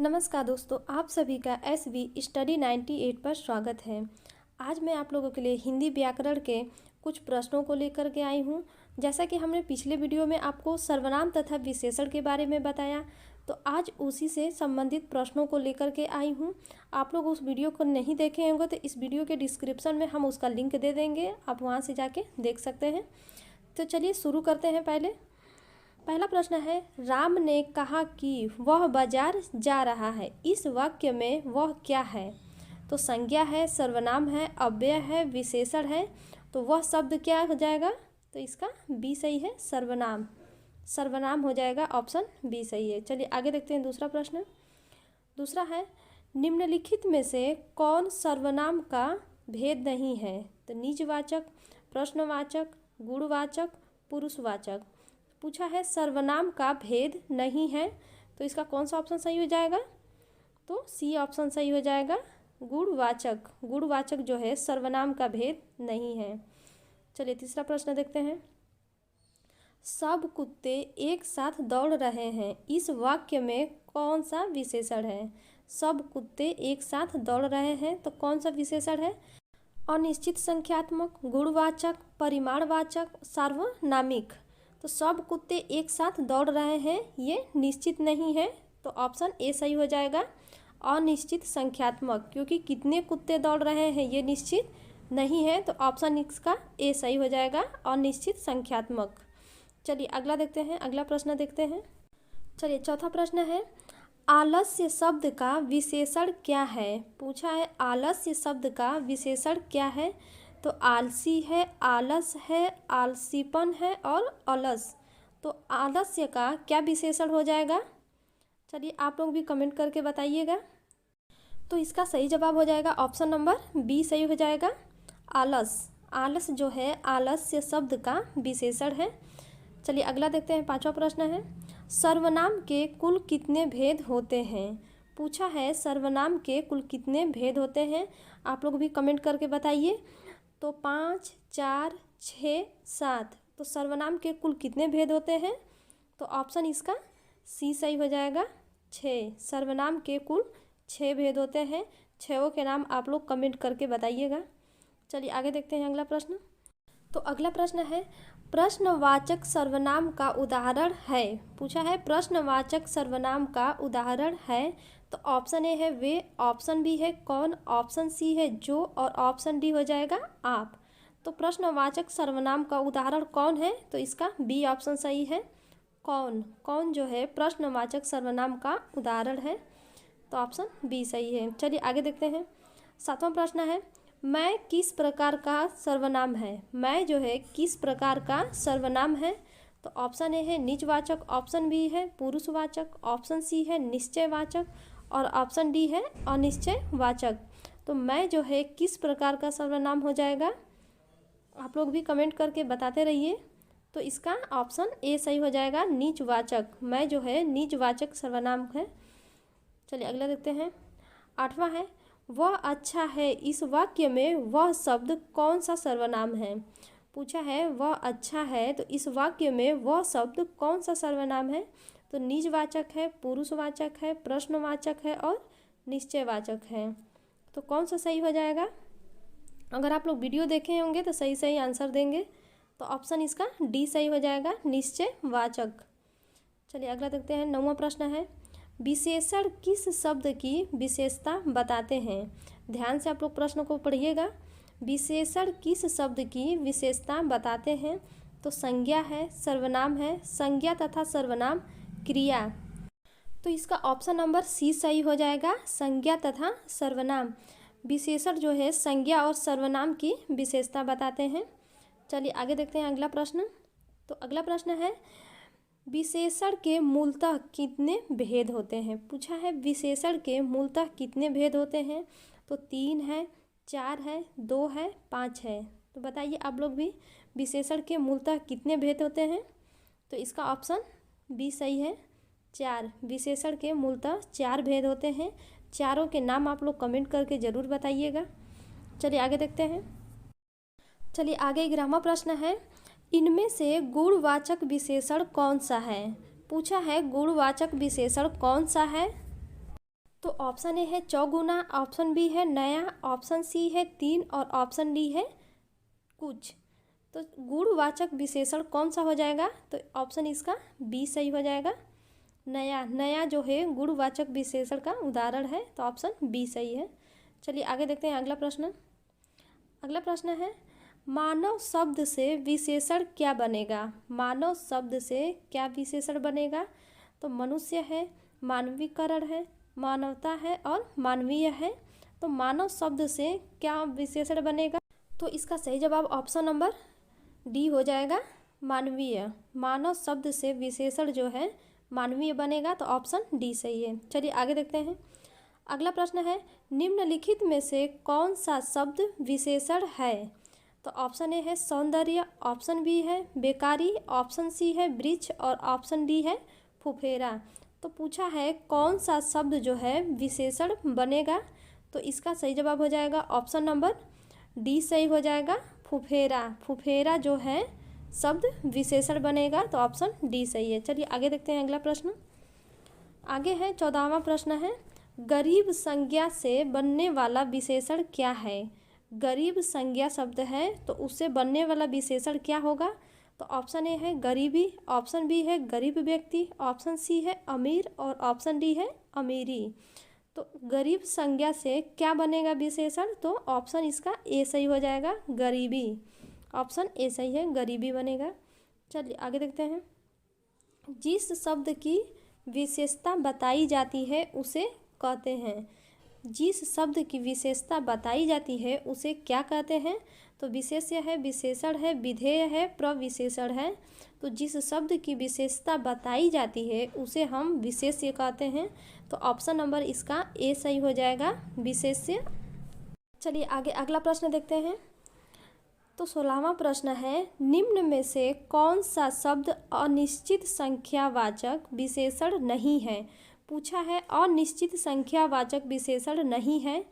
नमस्कार दोस्तों, आप सभी का एसवी स्टडी 98 पर स्वागत है। आज मैं आप लोगों के लिए हिंदी व्याकरण के कुछ प्रश्नों को लेकर के आई हूँ। जैसा कि हमने पिछले वीडियो में आपको सर्वनाम तथा विशेषण के बारे में बताया, तो आज उसी से संबंधित प्रश्नों को लेकर के आई हूँ। आप लोग उस वीडियो को नहीं देखे होंगे तो इस वीडियो के डिस्क्रिप्शन में हम उसका लिंक दे देंगे, आप वहाँ से जाके देख सकते हैं। तो चलिए शुरू करते हैं। पहला प्रश्न है, राम ने कहा कि वह बाजार जा रहा है। इस वाक्य में वह क्या है? तो संज्ञा है, सर्वनाम है, अव्यय है, विशेषण है। तो वह शब्द क्या हो जाएगा? तो इसका बी सही है, सर्वनाम। सर्वनाम हो जाएगा, ऑप्शन बी सही है। चलिए आगे देखते हैं दूसरा प्रश्न। दूसरा है, निम्नलिखित में से कौन सर्वनाम का भेद नहीं है? तो निजवाचक, प्रश्नवाचक, गुणवाचक, पुरुषवाचक। पूछा है सर्वनाम का भेद नहीं है, तो इसका कौन सा ऑप्शन सही हो जाएगा? तो सी ऑप्शन सही हो जाएगा, गुणवाचक। गुणवाचक जो है सर्वनाम का भेद नहीं है। चलिए तीसरा प्रश्न देखते हैं। सब कुत्ते एक साथ दौड़ रहे हैं। इस वाक्य में कौन सा विशेषण है? सब कुत्ते एक साथ दौड़ रहे हैं, तो कौन सा विशेषण है? अनिश्चित संख्यात्मक, गुणवाचक, परिमाणवाचक, सार्वनामिक। तो सब कुत्ते एक साथ दौड़ रहे हैं, ये निश्चित नहीं है, तो ऑप्शन ए सही हो जाएगा, अनिश्चित संख्यात्मक। क्योंकि कितने कुत्ते दौड़ रहे हैं ये निश्चित नहीं है, तो ऑप्शन इसका ए सही हो जाएगा, अनिश्चित संख्यात्मक। चलिए अगला देखते हैं, अगला प्रश्न देखते हैं। चलिए चौथा प्रश्न है, आलस्य शब्द का विशेषण क्या है? पूछा है आलस्य शब्द का विशेषण क्या है? तो आलसी है, आलस है, आलसीपन है और अलस। तो आलस्य का क्या विशेषण हो जाएगा? चलिए आप लोग भी कमेंट करके बताइएगा। तो इसका सही जवाब हो जाएगा ऑप्शन नंबर बी सही हो जाएगा, आलस। आलस जो है आलस्य शब्द का विशेषण है। चलिए अगला देखते हैं, पांचवा प्रश्न है, सर्वनाम के कुल कितने भेद होते हैं? पूछा है सर्वनाम के कुल कितने भेद होते हैं? आप लोग भी कमेंट करके बताइए। तो 5, 4, 6, 7। तो सर्वनाम के कुल कितने भेद होते हैं? तो ऑप्शन इसका सी सही हो जाएगा, 6। सर्वनाम के कुल 6 भेद होते हैं। 6 के नाम आप लोग कमेंट करके बताइएगा। चलिए आगे देखते हैं अगला प्रश्न। तो अगला प्रश्न है, प्रश्नवाचक सर्वनाम का उदाहरण है। पूछा है प्रश्नवाचक सर्वनाम का उदाहरण है। तो ऑप्शन ए है वे, ऑप्शन बी है कौन, ऑप्शन सी है जो और ऑप्शन डी हो जाएगा आप। तो प्रश्नवाचक सर्वनाम का उदाहरण कौन है? तो इसका बी ऑप्शन सही है, कौन। कौन जो है प्रश्नवाचक सर्वनाम का उदाहरण है, तो ऑप्शन बी सही है। चलिए आगे देखते हैं। सातवां प्रश्न है, मैं किस प्रकार का सर्वनाम है? मैं जो है किस प्रकार का सर्वनाम है? तो ऑप्शन ए है निजवाचक, ऑप्शन बी है पुरुषवाचक, ऑप्शन सी है निश्चयवाचक और ऑप्शन डी है अनिश्चयवाचक। तो मैं जो है किस प्रकार का सर्वनाम हो जाएगा? आप लोग भी कमेंट करके बताते रहिए। तो इसका ऑप्शन ए सही हो जाएगा, निजवाचक। मैं जो है निजवाचक सर्वनाम है। चलिए अगला देखते हैं। आठवां है, वह अच्छा है। इस वाक्य में वह शब्द कौन सा सर्वनाम है? पूछा है वह अच्छा है, तो इस वाक्य में वह शब्द कौन सा सर्वनाम है? तो निजवाचक है, पुरुषवाचक है, प्रश्नवाचक है और निश्चयवाचक है। तो कौन सा सही हो जाएगा? अगर आप लोग वीडियो देखे होंगे तो सही सही आंसर देंगे। तो ऑप्शन इसका डी सही हो जाएगा, निश्चयवाचक। चलिए अगला देखते हैं। नौवां प्रश्न है, विशेषण किस शब्द की विशेषता बताते हैं? ध्यान से आप लोग प्रश्न को पढ़िएगा। विशेषण किस शब्द की विशेषता बताते हैं? तो संज्ञा है, सर्वनाम है, संज्ञा तथा सर्वनाम क्रिया। तो इसका ऑप्शन नंबर सी सही हो जाएगा, संज्ञा तथा सर्वनाम। विशेषण जो है संज्ञा और सर्वनाम की विशेषता बताते हैं। चलिए आगे देखते हैं अगला प्रश्न। तो अगला प्रश्न है, विशेषण के मूलतः कितने भेद होते हैं? पूछा है विशेषण के मूलतः कितने भेद होते हैं? तो 3 है, 4 है, 2 है, 5 है। तो बताइए आप लोग भी, विशेषण के मूलतः कितने भेद होते हैं? तो इसका ऑप्शन बी सही है, 4। विशेषण के मूलतः 4 भेद होते हैं। चारों के नाम आप लोग कमेंट करके ज़रूर बताइएगा। चलिए आगे देखते हैं। चलिए आगे 11वां प्रश्न है, इनमें से गुणवाचक विशेषण कौन सा है? पूछा है गुणवाचक विशेषण कौन सा है? तो ऑप्शन ए है चौगुना, ऑप्शन बी है नया, ऑप्शन सी है 3 और ऑप्शन डी है कुछ। तो गुणवाचक विशेषण कौन सा हो जाएगा? तो ऑप्शन इसका बी सही हो जाएगा। नया, नया जो है गुणवाचक विशेषण का उदाहरण है, तो ऑप्शन बी सही है। चलिए आगे देखते हैं अगला प्रश्न। अगला प्रश्न है मानव शब्द से विशेषण क्या बनेगा? मानव शब्द से क्या विशेषण बनेगा? तो मनुष्य है, मानवीकरण है, मानवता है और मानवीय है। तो मानव शब्द से क्या विशेषण बनेगा? तो इसका सही जवाब ऑप्शन नंबर डी हो जाएगा, मानवीय। मानव शब्द से विशेषण जो है मानवीय बनेगा, तो ऑप्शन डी सही है। चलिए आगे देखते हैं। अगला प्रश्न है निम्नलिखित में से कौन सा शब्द विशेषण है? तो ऑप्शन ए है सौंदर्य, ऑप्शन बी है बेकारी, ऑप्शन सी है वृक्ष और ऑप्शन डी है फुफेरा। तो पूछा है कौन सा शब्द जो है विशेषण बनेगा? तो इसका सही जवाब हो जाएगा ऑप्शन नंबर डी सही हो जाएगा, फुफेरा। फुफेरा जो है शब्द विशेषण बनेगा, तो ऑप्शन डी सही है। चलिए आगे देखते हैं अगला प्रश्न। आगे है 14वां प्रश्न है गरीब संज्ञा से बनने वाला विशेषण क्या है? गरीब संज्ञा शब्द है तो उससे बनने वाला विशेषण क्या होगा? तो ऑप्शन ए है गरीबी, ऑप्शन बी है गरीब व्यक्ति, ऑप्शन सी है अमीर और ऑप्शन डी है अमीरी। तो गरीब संज्ञा से क्या बनेगा विशेषण? तो ऑप्शन इसका ए सही हो जाएगा, गरीबी। ऑप्शन ए सही है, गरीबी बनेगा। चलिए आगे देखते हैं। जिस शब्द की विशेषता बताई जाती है उसे कहते हैं। जिस शब्द की विशेषता बताई जाती है उसे क्या कहते हैं? तो विशेष्य है, विशेषण है, विधेय है, प्रविशेषण है। तो जिस शब्द की विशेषता बताई जाती है उसे हम विशेष्य कहते हैं, तो ऑप्शन नंबर इसका ए सही हो जाएगा, विशेष्य। चलिए आगे अगला प्रश्न देखते हैं। तो 16वां प्रश्न है निम्न में से कौन सा शब्द अनिश्चित संख्यावाचक विशेषण नहीं है? पूछा है अनिश्चित संख्यावाचक विशेषण नहीं है।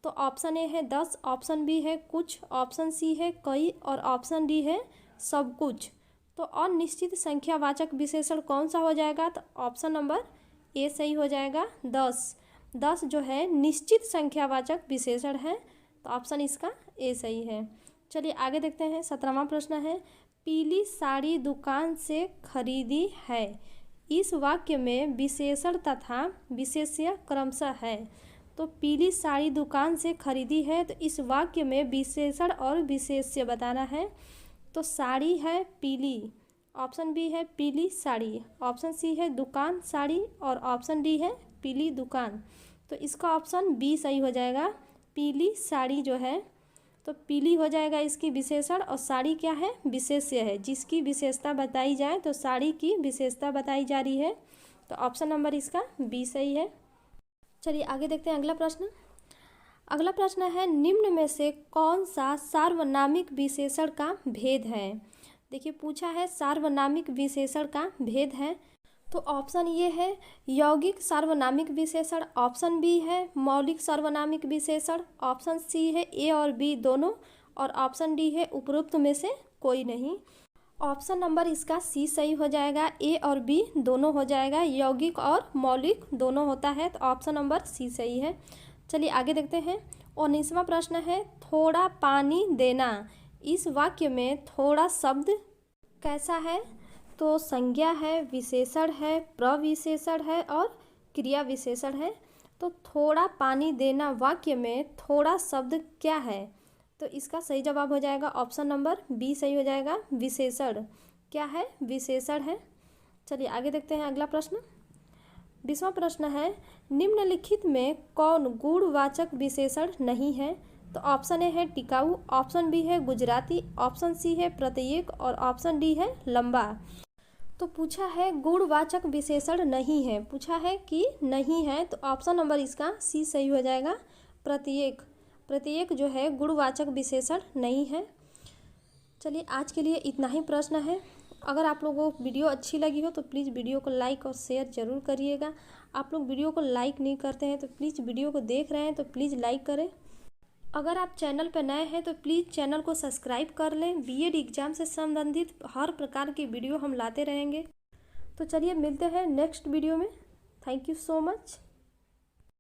तो ऑप्शन ए है 10, ऑप्शन बी है कुछ, ऑप्शन सी है कई और ऑप्शन डी है सब कुछ। तो अनिश्चित संख्यावाचक विशेषण कौन सा हो जाएगा? तो ऑप्शन नंबर ए सही हो जाएगा, 10। 10 जो है निश्चित संख्यावाचक विशेषण है, तो ऑप्शन इसका ए सही है। चलिए आगे देखते हैं। 17वां प्रश्न है पीली साड़ी दुकान से खरीदी है। इस वाक्य में विशेषण तथा विशेष्य क्रमशः है। तो पीली साड़ी दुकान से खरीदी है, तो इस वाक्य में विशेषण और विशेष्य बताना है। तो साड़ी है पीली, ऑप्शन बी है पीली साड़ी, ऑप्शन सी है दुकान साड़ी और ऑप्शन डी है पीली दुकान। तो इसका ऑप्शन बी सही हो जाएगा, पीली साड़ी जो है तो पीली हो जाएगा इसकी विशेषण और साड़ी क्या है? विशेष्य है। जिसकी विशेषता बताई जाए तो साड़ी की विशेषता बताई जा रही है, तो ऑप्शन नंबर इसका बी सही है। चलिए आगे देखते हैं अगला प्रश्न। अगला प्रश्न है निम्न में से कौन सा सार्वनामिक विशेषण का भेद है? देखिए पूछा है सार्वनामिक विशेषण का भेद है, तो ऑप्शन ये है यौगिक सार्वनामिक विशेषण, ऑप्शन बी है मौलिक सार्वनामिक विशेषण, ऑप्शन सी है ए और बी दोनों और ऑप्शन डी है उपरोक्त में से कोई नहीं। ऑप्शन नंबर इसका सी सही हो जाएगा, ए और बी दोनों हो जाएगा, यौगिक और मौलिक दोनों होता है, तो ऑप्शन नंबर सी सही है। चलिए आगे देखते हैं। 19वां प्रश्न है थोड़ा पानी देना। इस वाक्य में थोड़ा शब्द कैसा है? तो संज्ञा है, विशेषण है, प्रविशेषण है और क्रिया विशेषण है। तो थोड़ा पानी देना वाक्य में थोड़ा शब्द क्या है? तो इसका सही जवाब हो जाएगा ऑप्शन नंबर बी सही हो जाएगा, विशेषण। क्या है? विशेषण है। चलिए आगे देखते हैं अगला प्रश्न। 20वां प्रश्न है निम्नलिखित में कौन गुणवाचक विशेषण नहीं है? तो ऑप्शन ए है टिकाऊ, ऑप्शन बी है गुजराती, ऑप्शन सी है प्रत्येक और ऑप्शन डी है लंबा। तो पूछा है गुणवाचक विशेषण नहीं है, पूछा है कि नहीं है, तो ऑप्शन नंबर इसका सी सही हो जाएगा, प्रत्येक। प्रत्येक जो है गुणवाचक विशेषण नहीं है। चलिए आज के लिए इतना ही प्रश्न है। अगर आप लोगों को वीडियो अच्छी लगी हो तो प्लीज़ वीडियो को लाइक और शेयर ज़रूर करिएगा। आप लोग वीडियो को लाइक नहीं करते हैं तो प्लीज़ वीडियो को देख रहे हैं तो प्लीज़ लाइक करें। अगर आप चैनल पर नए हैं तो प्लीज़ चैनल को सब्सक्राइब कर लें। बीएड एग्ज़ाम से संबंधित हर प्रकार की वीडियो हम लाते रहेंगे। तो चलिए मिलते हैं नेक्स्ट वीडियो में। Thank you so much.